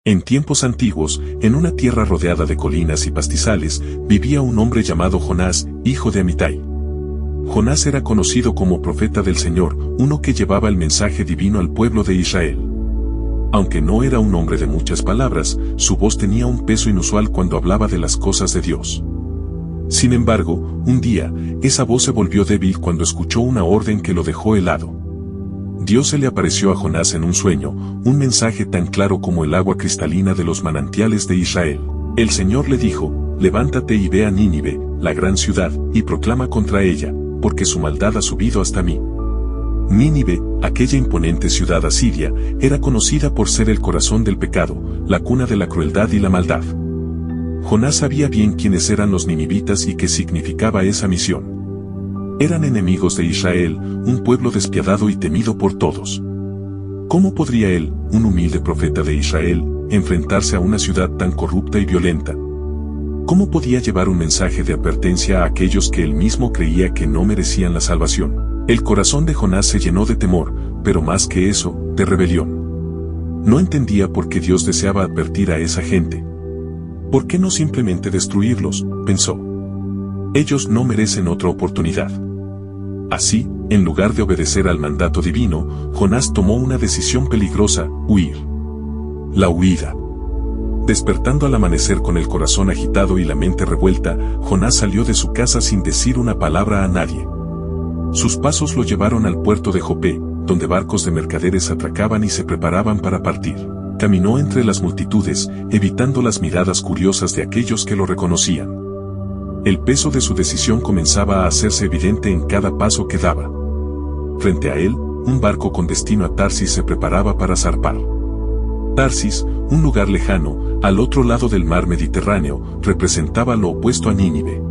En tiempos antiguos, en una tierra rodeada de colinas y pastizales, vivía un hombre llamado Jonás, hijo de Amitai. Jonás era conocido como profeta del Señor, uno que llevaba el mensaje divino al pueblo de Israel. Aunque no era un hombre de muchas palabras, su voz tenía un peso inusual cuando hablaba de las cosas de Dios. Sin embargo, un día, esa voz se volvió débil cuando escuchó una orden que lo dejó helado. Dios se le apareció a Jonás en un sueño, un mensaje tan claro como el agua cristalina de los manantiales de Israel. El Señor le dijo: levántate y ve a Nínive, la gran ciudad, y proclama contra ella, porque su maldad ha subido hasta mí. Nínive, aquella imponente ciudad asiria, era conocida por ser el corazón del pecado, la cuna de la crueldad y la maldad. Jonás sabía bien quiénes eran los ninivitas y qué significaba esa misión. Eran enemigos de Israel, un pueblo despiadado y temido por todos. ¿Cómo podría él, un humilde profeta de Israel, enfrentarse a una ciudad tan corrupta y violenta? ¿Cómo podía llevar un mensaje de advertencia a aquellos que él mismo creía que no merecían la salvación? El corazón de Jonás se llenó de temor, pero más que eso, de rebelión. No entendía por qué Dios deseaba advertir a esa gente. ¿Por qué no simplemente destruirlos?, pensó. Ellos no merecen otra oportunidad. Así, en lugar de obedecer al mandato divino, Jonás tomó una decisión peligrosa: huir. La huida. Despertando al amanecer con el corazón agitado y la mente revuelta, Jonás salió de su casa sin decir una palabra a nadie. Sus pasos lo llevaron al puerto de Jope, donde barcos de mercaderes atracaban y se preparaban para partir. Caminó entre las multitudes, evitando las miradas curiosas de aquellos que lo reconocían. El peso de su decisión comenzaba a hacerse evidente en cada paso que daba. Frente a él, un barco con destino a Tarsis se preparaba para zarpar. Tarsis, un lugar lejano, al otro lado del mar Mediterráneo, representaba lo opuesto a Nínive.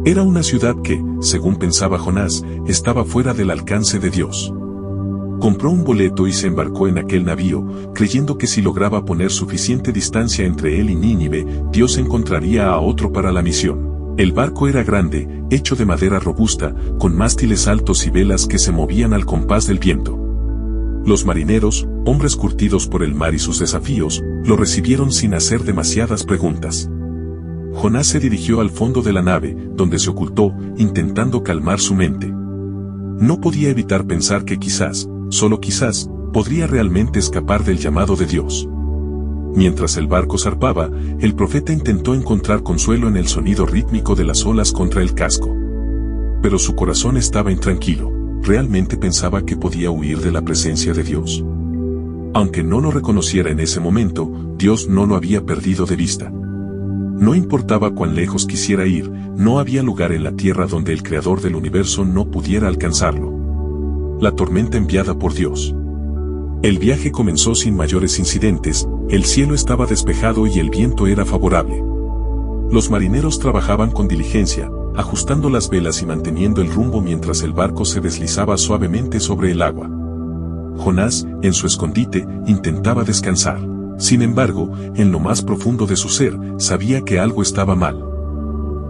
Era una ciudad que, según pensaba Jonás, estaba fuera del alcance de Dios. Compró un boleto y se embarcó en aquel navío, creyendo que si lograba poner suficiente distancia entre él y Nínive, Dios encontraría a otro para la misión. El barco era grande, hecho de madera robusta, con mástiles altos y velas que se movían al compás del viento. Los marineros, hombres curtidos por el mar y sus desafíos, lo recibieron sin hacer demasiadas preguntas. Jonás se dirigió al fondo de la nave, donde se ocultó, intentando calmar su mente. No podía evitar pensar que quizás, solo quizás, podría realmente escapar del llamado de Dios. Mientras el barco zarpaba, el profeta intentó encontrar consuelo en el sonido rítmico de las olas contra el casco. Pero su corazón estaba intranquilo. ¿Realmente pensaba que podía huir de la presencia de Dios? Aunque no lo reconociera en ese momento, Dios no lo había perdido de vista. No importaba cuán lejos quisiera ir, no había lugar en la tierra donde el Creador del universo no pudiera alcanzarlo. La tormenta enviada por Dios. El viaje comenzó sin mayores incidentes, el cielo estaba despejado y el viento era favorable. Los marineros trabajaban con diligencia, ajustando las velas y manteniendo el rumbo mientras el barco se deslizaba suavemente sobre el agua. Jonás, en su escondite, intentaba descansar. Sin embargo, en lo más profundo de su ser, sabía que algo estaba mal.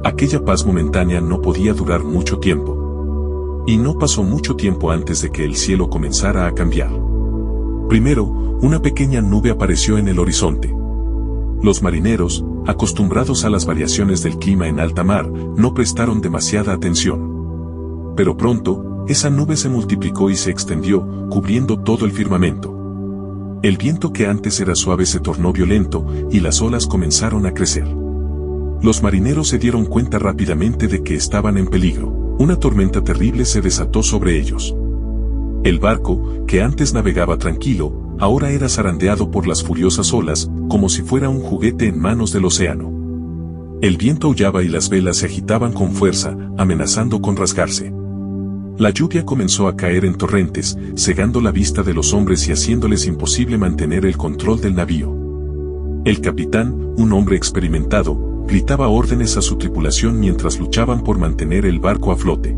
Aquella paz momentánea no podía durar mucho tiempo. Y no pasó mucho tiempo antes de que el cielo comenzara a cambiar. Primero, una pequeña nube apareció en el horizonte. Los marineros, acostumbrados a las variaciones del clima en alta mar, no prestaron demasiada atención. Pero pronto, esa nube se multiplicó y se extendió, cubriendo todo el firmamento. El viento que antes era suave se tornó violento, y las olas comenzaron a crecer. Los marineros se dieron cuenta rápidamente de que estaban en peligro. Una tormenta terrible se desató sobre ellos. El barco, que antes navegaba tranquilo, ahora era zarandeado por las furiosas olas, como si fuera un juguete en manos del océano. El viento aullaba y las velas se agitaban con fuerza, amenazando con rasgarse. La lluvia comenzó a caer en torrentes, cegando la vista de los hombres y haciéndoles imposible mantener el control del navío. El capitán, un hombre experimentado, gritaba órdenes a su tripulación mientras luchaban por mantener el barco a flote.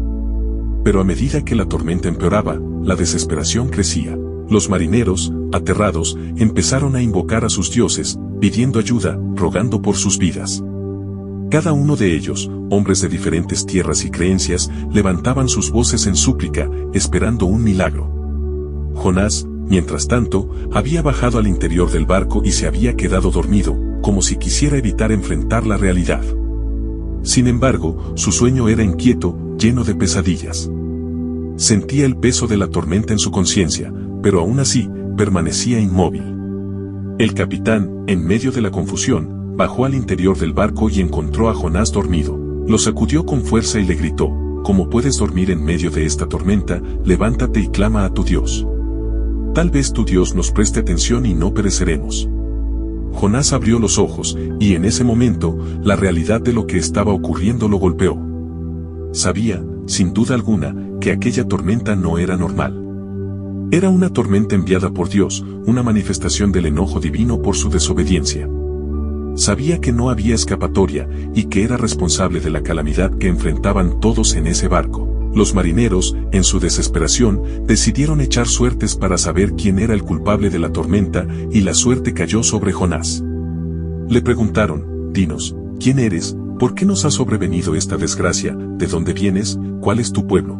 Pero a medida que la tormenta empeoraba, la desesperación crecía. Los marineros, aterrados, empezaron a invocar a sus dioses, pidiendo ayuda, rogando por sus vidas. Cada uno de ellos, hombres de diferentes tierras y creencias, levantaban sus voces en súplica, esperando un milagro. Jonás, Mientras tanto, había bajado al interior del barco y se había quedado dormido, como si quisiera evitar enfrentar la realidad. Sin embargo, su sueño era inquieto, lleno de pesadillas. Sentía el peso de la tormenta en su conciencia, pero aún así, permanecía inmóvil. El capitán, en medio de la confusión, bajó al interior del barco y encontró a Jonás dormido. Lo sacudió con fuerza y le gritó: «¿Cómo puedes dormir en medio de esta tormenta? Levántate y clama a tu Dios. Tal vez tu Dios nos preste atención y no pereceremos». Jonás abrió los ojos, y en ese momento, la realidad de lo que estaba ocurriendo lo golpeó. Sabía, sin duda alguna, que aquella tormenta no era normal. Era una tormenta enviada por Dios, una manifestación del enojo divino por su desobediencia. Sabía que no había escapatoria, y que era responsable de la calamidad que enfrentaban todos en ese barco. Los marineros, en su desesperación, decidieron echar suertes para saber quién era el culpable de la tormenta, y la suerte cayó sobre Jonás. Le preguntaron: «Dinos, ¿quién eres? ¿Por qué nos ha sobrevenido esta desgracia? ¿De dónde vienes? ¿Cuál es tu pueblo?».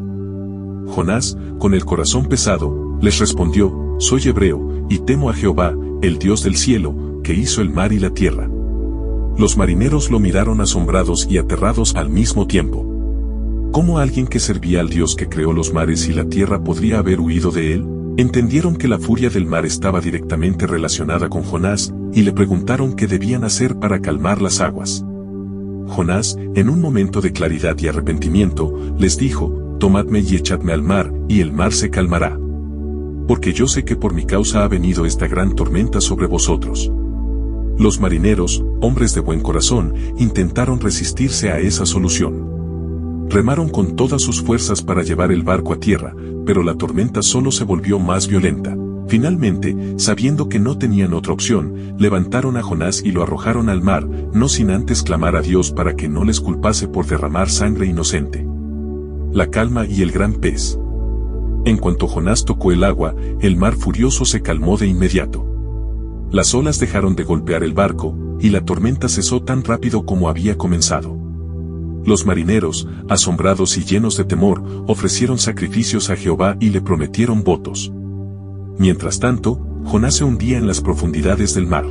Jonás, con el corazón pesado, les respondió: «Soy hebreo, y temo a Jehová, el Dios del cielo, que hizo el mar y la tierra». Los marineros lo miraron asombrados y aterrados al mismo tiempo. ¿Cómo alguien que servía al Dios que creó los mares y la tierra podría haber huido de él? Entendieron que la furia del mar estaba directamente relacionada con Jonás, y le preguntaron qué debían hacer para calmar las aguas. Jonás, en un momento de claridad y arrepentimiento, les dijo: «Tomadme y echadme al mar, y el mar se calmará. Porque yo sé que por mi causa ha venido esta gran tormenta sobre vosotros». Los marineros, hombres de buen corazón, intentaron resistirse a esa solución. Remaron con todas sus fuerzas para llevar el barco a tierra, pero la tormenta solo se volvió más violenta. Finalmente, sabiendo que no tenían otra opción, levantaron a Jonás y lo arrojaron al mar, no sin antes clamar a Dios para que no les culpase por derramar sangre inocente. La calma y el gran pez. En cuanto Jonás tocó el agua, el mar furioso se calmó de inmediato. Las olas dejaron de golpear el barco, y la tormenta cesó tan rápido como había comenzado. Los marineros, asombrados y llenos de temor, ofrecieron sacrificios a Jehová y le prometieron votos. Mientras tanto, Jonás se hundía en las profundidades del mar.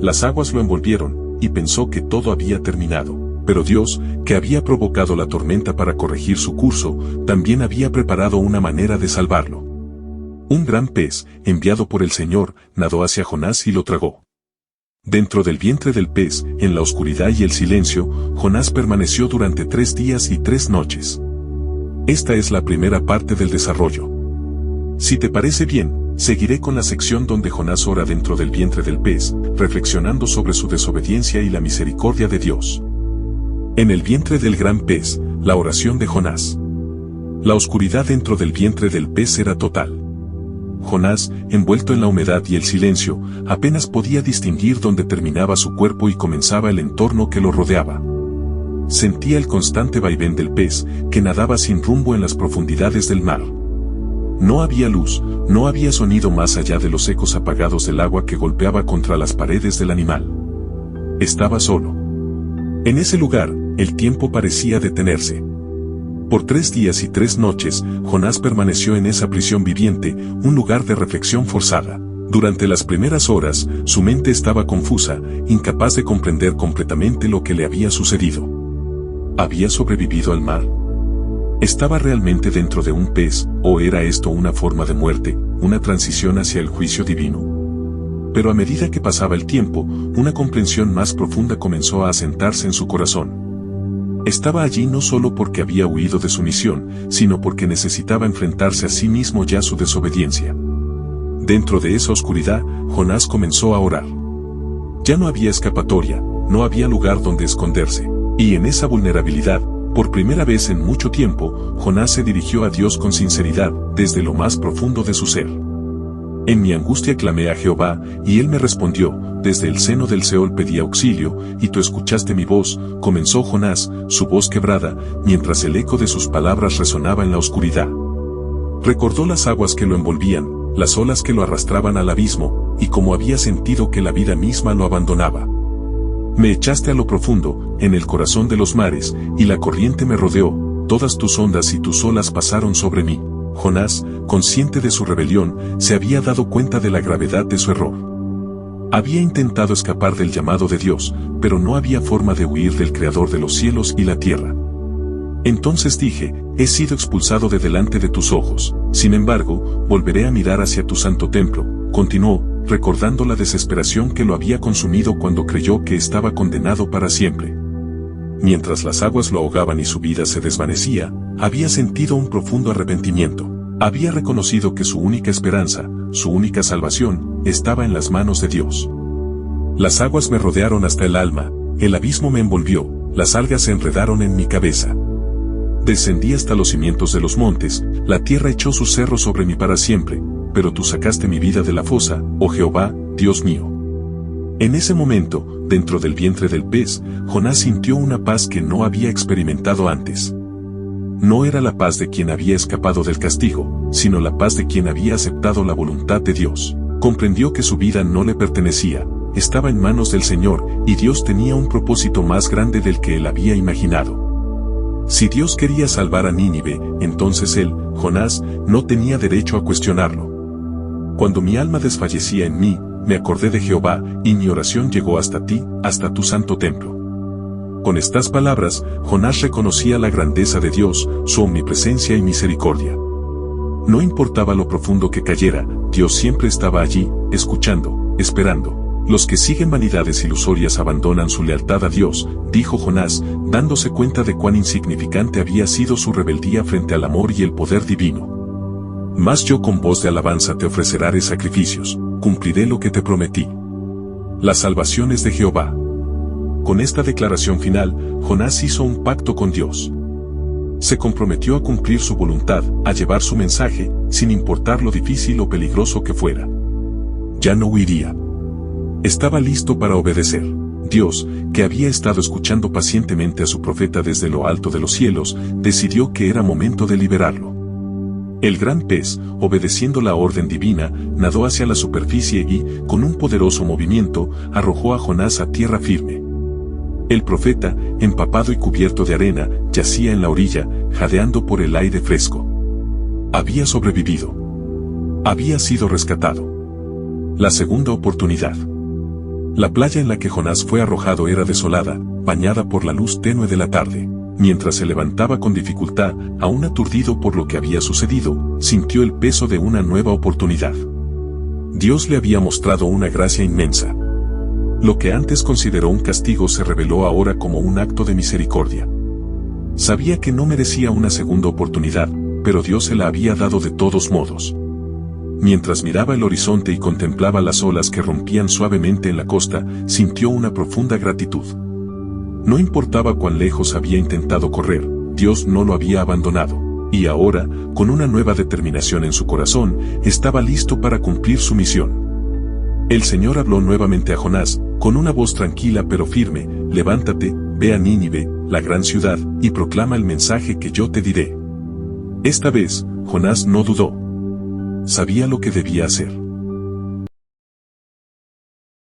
Las aguas lo envolvieron, y pensó que todo había terminado. Pero Dios, que había provocado la tormenta para corregir su curso, también había preparado una manera de salvarlo. Un gran pez, enviado por el Señor, nadó hacia Jonás y lo tragó. Dentro del vientre del pez, en la oscuridad y el silencio, Jonás permaneció durante 3 días y 3 noches. Esta es la primera parte del desarrollo. Si te parece bien, seguiré con la sección donde Jonás ora dentro del vientre del pez, reflexionando sobre su desobediencia y la misericordia de Dios. En el vientre del gran pez, la oración de Jonás. La oscuridad dentro del vientre del pez era total. Jonás, envuelto en la humedad y el silencio, apenas podía distinguir dónde terminaba su cuerpo y comenzaba el entorno que lo rodeaba. Sentía el constante vaivén del pez, que nadaba sin rumbo en las profundidades del mar. No había luz, no había sonido más allá de los ecos apagados del agua que golpeaba contra las paredes del animal. Estaba solo. En ese lugar, el tiempo parecía detenerse. Por 3 días y 3 noches, Jonás permaneció en esa prisión viviente, un lugar de reflexión forzada. Durante las primeras horas, su mente estaba confusa, incapaz de comprender completamente lo que le había sucedido. ¿Había sobrevivido al mar? ¿Estaba realmente dentro de un pez, o era esto una forma de muerte, una transición hacia el juicio divino? Pero a medida que pasaba el tiempo, una comprensión más profunda comenzó a asentarse en su corazón. Estaba allí no solo porque había huido de su misión, sino porque necesitaba enfrentarse a sí mismo y a su desobediencia. Dentro de esa oscuridad, Jonás comenzó a orar. Ya no había escapatoria, no había lugar donde esconderse, y en esa vulnerabilidad, por primera vez en mucho tiempo, Jonás se dirigió a Dios con sinceridad, desde lo más profundo de su ser. En mi angustia clamé a Jehová, y él me respondió, desde el seno del Seol pedí auxilio, y tú escuchaste mi voz, comenzó Jonás, su voz quebrada, mientras el eco de sus palabras resonaba en la oscuridad. Recordó las aguas que lo envolvían, las olas que lo arrastraban al abismo, y cómo había sentido que la vida misma lo abandonaba. Me echaste a lo profundo, en el corazón de los mares, y la corriente me rodeó, todas tus ondas y tus olas pasaron sobre mí. Jonás, consciente de su rebelión, se había dado cuenta de la gravedad de su error. Había intentado escapar del llamado de Dios, pero no había forma de huir del Creador de los cielos y la tierra. Entonces dije, he sido expulsado de delante de tus ojos, sin embargo, volveré a mirar hacia tu santo templo, continuó, recordando la desesperación que lo había consumido cuando creyó que estaba condenado para siempre. Mientras las aguas lo ahogaban y su vida se desvanecía, había sentido un profundo arrepentimiento. Había reconocido que su única esperanza, su única salvación, estaba en las manos de Dios. Las aguas me rodearon hasta el alma, el abismo me envolvió, las algas se enredaron en mi cabeza. Descendí hasta los cimientos de los montes, la tierra echó sus cerros sobre mí para siempre, pero tú sacaste mi vida de la fosa, oh Jehová, Dios mío. En ese momento, dentro del vientre del pez, Jonás sintió una paz que no había experimentado antes. No era la paz de quien había escapado del castigo, sino la paz de quien había aceptado la voluntad de Dios. Comprendió que su vida no le pertenecía, estaba en manos del Señor, y Dios tenía un propósito más grande del que él había imaginado. Si Dios quería salvar a Nínive, entonces él, Jonás, no tenía derecho a cuestionarlo. Cuando mi alma desfallecía en mí, me acordé de Jehová, y mi oración llegó hasta ti, hasta tu santo templo. Con estas palabras, Jonás reconocía la grandeza de Dios, su omnipresencia y misericordia. No importaba lo profundo que cayera, Dios siempre estaba allí, escuchando, esperando. Los que siguen vanidades ilusorias abandonan su lealtad a Dios, dijo Jonás, dándose cuenta de cuán insignificante había sido su rebeldía frente al amor y el poder divino. Mas yo con voz de alabanza te ofreceré sacrificios, cumpliré lo que te prometí. La salvación es de Jehová. Con esta declaración final, Jonás hizo un pacto con Dios. Se comprometió a cumplir su voluntad, a llevar su mensaje, sin importar lo difícil o peligroso que fuera. Ya no huiría. Estaba listo para obedecer. Dios, que había estado escuchando pacientemente a su profeta desde lo alto de los cielos, decidió que era momento de liberarlo. El gran pez, obedeciendo la orden divina, nadó hacia la superficie y, con un poderoso movimiento, arrojó a Jonás a tierra firme. El profeta, empapado y cubierto de arena, yacía en la orilla, jadeando por el aire fresco. Había sobrevivido. Había sido rescatado. La segunda oportunidad. La playa en la que Jonás fue arrojado era desolada, bañada por la luz tenue de la tarde. Mientras se levantaba con dificultad, aún aturdido por lo que había sucedido, sintió el peso de una nueva oportunidad. Dios le había mostrado una gracia inmensa. Lo que antes consideró un castigo se reveló ahora como un acto de misericordia. Sabía que no merecía una segunda oportunidad, pero Dios se la había dado de todos modos. Mientras miraba el horizonte y contemplaba las olas que rompían suavemente en la costa, sintió una profunda gratitud. No importaba cuán lejos había intentado correr, Dios no lo había abandonado, y ahora, con una nueva determinación en su corazón, estaba listo para cumplir su misión. El Señor habló nuevamente a Jonás, con una voz tranquila pero firme: levántate, ve a Nínive, la gran ciudad, y proclama el mensaje que yo te diré. Esta vez, Jonás no dudó. Sabía lo que debía hacer.